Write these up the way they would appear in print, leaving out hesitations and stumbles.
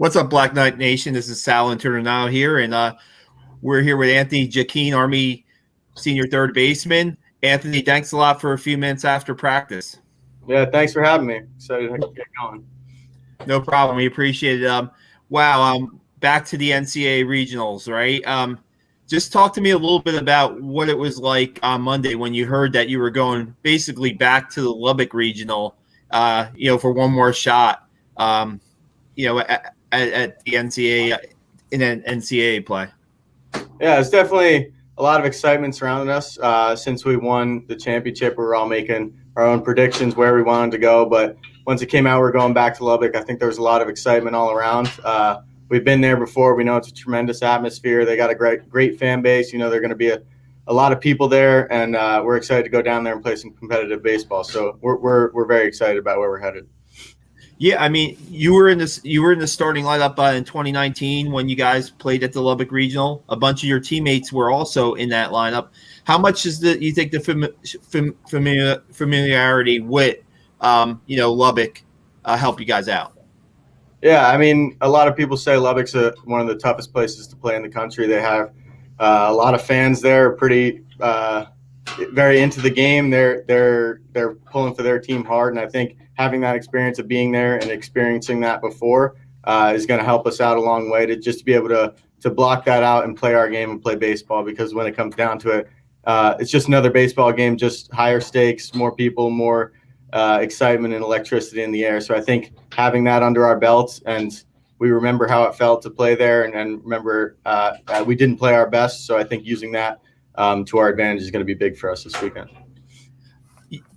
What's up, Black Knight Nation? This is Sal Internal here, and we're here with Anthony Giachin, Army senior third baseman. Anthony, thanks a lot for a few minutes after practice. Yeah, thanks for having me. Excited to get going. No problem. We appreciate it. Back to the NCAA regionals, right? Just talk to me a little bit about what it was like on Monday when you heard that you were going basically back to the Lubbock regional, for one more shot, at the NCAA in an NCAA play. Yeah, it's definitely a lot of excitement surrounding us. Since we won the championship, we were all making our own predictions where we wanted to go. But once it came out, we're going back to Lubbock. I think there was a lot of excitement all around. We've been there before. We know it's a tremendous atmosphere. They got a great fan base. There are going to be a lot of people there, and we're excited to go down there and play some competitive baseball. So we're very excited about where we're headed. Yeah, I mean, you were in the starting lineup in 2019 when you guys played at the Lubbock Regional. A bunch of your teammates were also in that lineup. How much is you think the familiarity with Lubbock help you guys out? Yeah, I mean, a lot of people say Lubbock's one of the toughest places to play in the country. They have a lot of fans there, pretty very into the game. They're pulling for their team hard, and I think having that experience of being there and experiencing that before is going to help us out a long way to just be able to block that out and play our game and play baseball. Because when it comes down to it, it's just another baseball game, just higher stakes, more people, more excitement and electricity in the air. So I think having that under our belts, and we remember how it felt to play there, and remember we didn't play our best. So I think using that to our advantage is going to be big for us this weekend.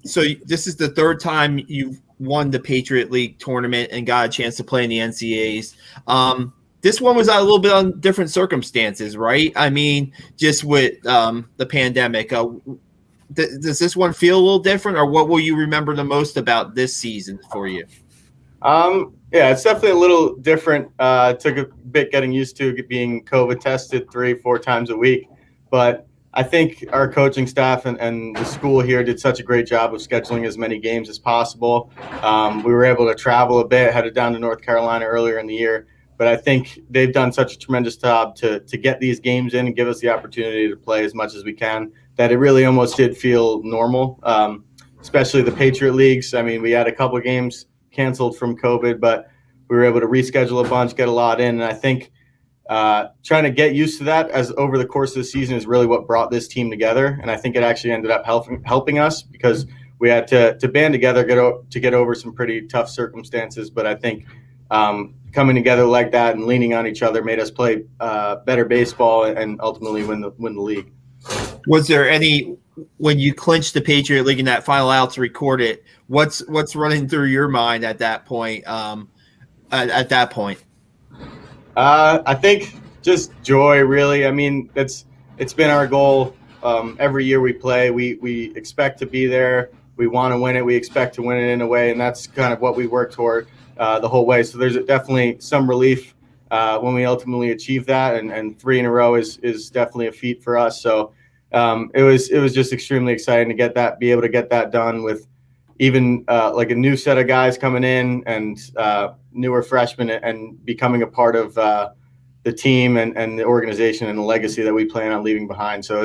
So this is the third time you've won the Patriot League tournament and got a chance to play in the NCAAs. This one was a little bit on different circumstances, right? I mean, just with the pandemic. Does this one feel a little different, or what will you remember the most about this season for you? Yeah, it's definitely a little different. It took a bit getting used to being COVID tested 3-4 times a week, but I think our coaching staff and the school here did such a great job of scheduling as many games as possible. We were able to travel a bit, headed down to North Carolina earlier in the year, but I think they've done such a tremendous job to get these games in and give us the opportunity to play as much as we can, that it really almost did feel normal, especially the Patriot Leagues. I mean, we had a couple of games canceled from COVID, but we were able to reschedule a bunch, get a lot in, and I think trying to get used to that as over the course of the season is really what brought this team together. And I think it actually ended up helping us, because we had to band together to get over some pretty tough circumstances. But I think coming together like that and leaning on each other made us play better baseball and ultimately win the league. Was there any, when you clinched the Patriot League in that final out to record it, what's running through your mind at that point? I think just joy, really. I mean, it's been our goal every year we play. We expect to be there. We want to win it. We expect to win it in a way, and that's kind of what we work toward the whole way. So there's definitely some relief when we ultimately achieve that, and 3 in a row is definitely a feat for us. So it was just extremely exciting to be able to get that done with even like a new set of guys coming in and newer freshmen and becoming a part of the team and the organization and the legacy that we plan on leaving behind. So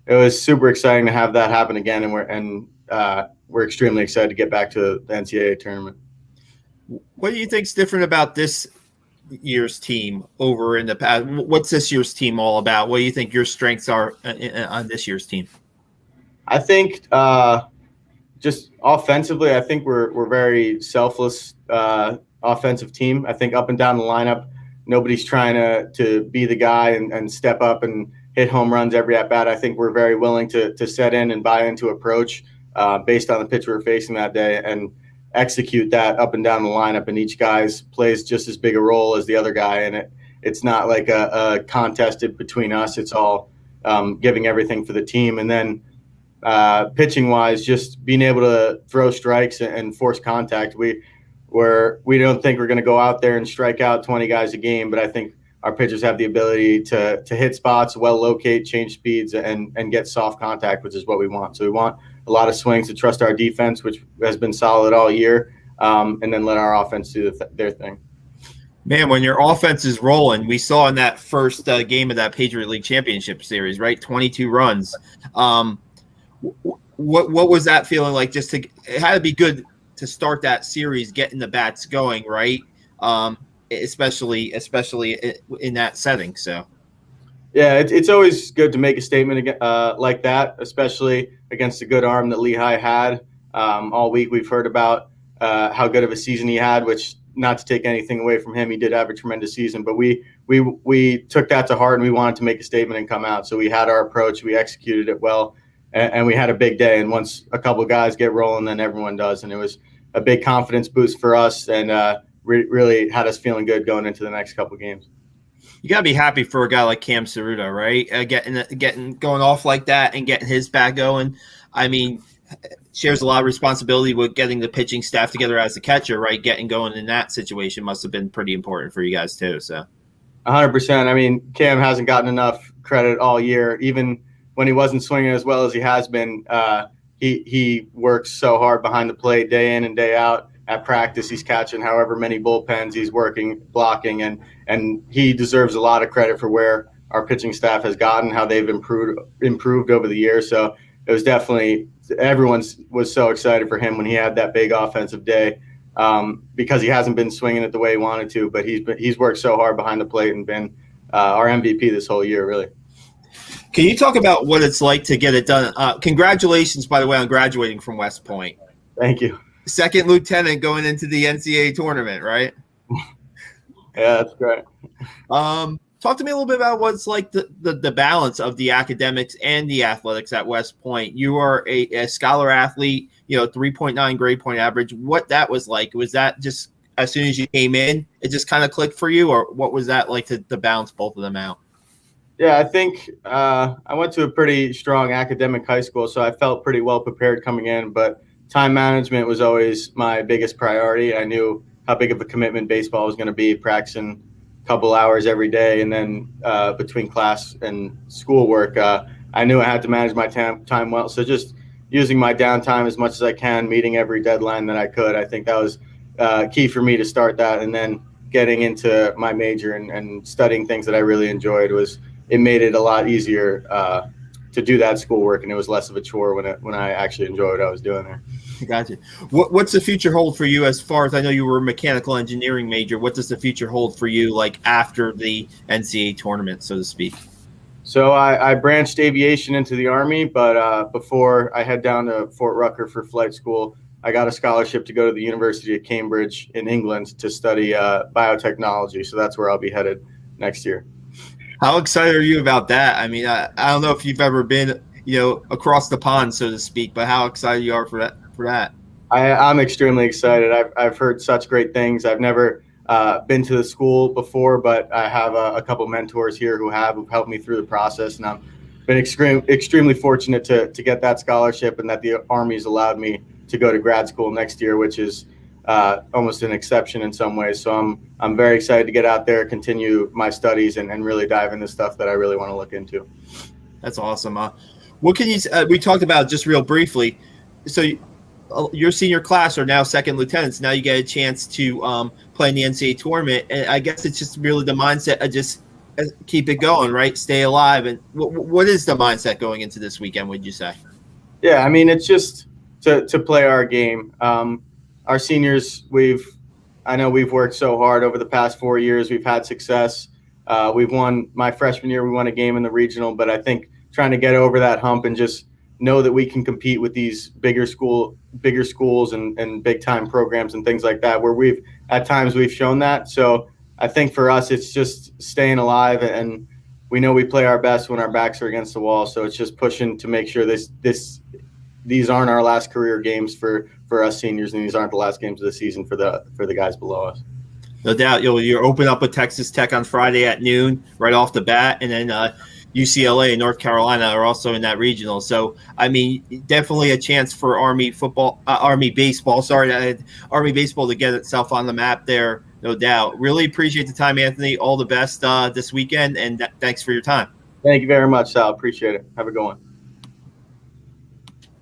it was super exciting to have that happen again, and we're extremely excited to get back to the NCAA tournament. What do you think's different about this year's team over in the past? What's this year's team all about? What do you think your strengths are on this year's team? I think just offensively, I think we're very selfless offensive team. I think up and down the lineup, nobody's trying to be the guy and step up and hit home runs every at bat. I think we're very willing to set in and buy into approach based on the pitch we're facing that day and execute that up and down the lineup. And each guy's plays just as big a role as the other guy. And it's not like a contested between us. It's all giving everything for the team. And then pitching wise, just being able to throw strikes and force contact. We don't think we're going to go out there and strike out 20 guys a game, but I think our pitchers have the ability to hit spots, well locate, change speeds, and get soft contact, which is what we want. So we want a lot of swings to trust our defense, which has been solid all year, and then let our offense do their thing. Man, when your offense is rolling, we saw in that first game of that Patriot League Championship Series, right? 22 runs. What was that feeling like? It had to be good to start that series, getting the bats going, right? Especially in that setting. So, yeah, it's always good to make a statement like that, especially against a good arm that Lehigh had. All week we've heard about how good of a season he had, which, not to take anything away from him, he did have a tremendous season. But we took that to heart, and we wanted to make a statement and come out. So we had our approach, we executed it well, and we had a big day. And once a couple of guys get rolling, then everyone does. And it was a big confidence boost for us, and really had us feeling good going into the next couple of games. You got to be happy for a guy like Cam Ceruta, right? Getting going off like that and getting his bat going. I mean, shares a lot of responsibility with getting the pitching staff together as the catcher, right? Getting going in that situation must have been pretty important for you guys too. So, 100%. I mean, Cam hasn't gotten enough credit all year, even when he wasn't swinging as well as he has been. He works so hard behind the plate, day in and day out. At practice, he's catching however many bullpens, he's working, blocking, and he deserves a lot of credit for where our pitching staff has gotten, how they've improved over the years. So it was definitely, everyone was so excited for him when he had that big offensive day, because he hasn't been swinging it the way he wanted to, but he's worked so hard behind the plate and been our MVP this whole year, really. Can you talk about what it's like to get it done? Congratulations, by the way, on graduating from West Point. Thank you. Second lieutenant going into the NCAA tournament, right? Yeah, that's great. Talk to me a little bit about what's like the balance of the academics and the athletics at West Point. You are a scholar athlete, 3.9 grade point average. What that was like? Was that just as soon as you came in, it just kind of clicked for you, or what was that like to balance both of them out? Yeah, I think I went to a pretty strong academic high school, so I felt pretty well prepared coming in, but time management was always my biggest priority. I knew how big of a commitment baseball was going to be, practicing a couple hours every day, and then between class and schoolwork, I knew I had to manage my time well. So just using my downtime as much as I can, meeting every deadline that I could. I think that was key for me to start that, and then getting into my major and studying things that I really enjoyed it made it a lot easier to do that schoolwork, and it was less of a chore when I actually enjoyed what I was doing there. Gotcha. What's the future hold for you, as far as I know you were a mechanical engineering major? What does the future hold for you, like after the NCAA tournament, so to speak? So I branched aviation into the Army, but before I head down to Fort Rucker for flight school, I got a scholarship to go to the University of Cambridge in England to study biotechnology. So that's where I'll be headed next year. How excited are you about that? I mean, I don't know if you've ever been, across the pond, so to speak, but how excited you are for that? I'm extremely excited. I've heard such great things. I've never been to the school before, but I have a couple mentors here who've helped me through the process, and I've been extremely fortunate to get that scholarship, and that the Army's allowed me to go to grad school next year, which is almost an exception in some ways. So I'm very excited to get out there, continue my studies, and really dive into stuff that I really want to look into. That's awesome. What can you? We talked about just real briefly. So your senior class are now second lieutenants. Now you get a chance to play in the NCAA tournament, and I guess it's just really the mindset of just keep it going, right? Stay alive. And what is the mindset going into this weekend, would you say? Yeah, I mean, it's just to play our game. Our seniors, I know we've worked so hard over the past 4 years. We've had success. We've won my freshman year. We won a game in the regional, but I think trying to get over that hump and just know that we can compete with these bigger schools and big time programs and things like that, where at times we've shown that. So I think for us, it's just staying alive, and we know we play our best when our backs are against the wall. So it's just pushing to make sure these aren't our last career games for us seniors, and these aren't the last games of the season for the guys below us. No doubt. You'll open up with Texas Tech on Friday at noon right off the bat, and then UCLA and North Carolina are also in that regional. So, I mean, definitely a chance for Army baseball to get itself on the map there, no doubt. Really appreciate the time, Anthony. All the best this weekend, and thanks for your time. Thank you very much, Sal. Appreciate it. Have a good one.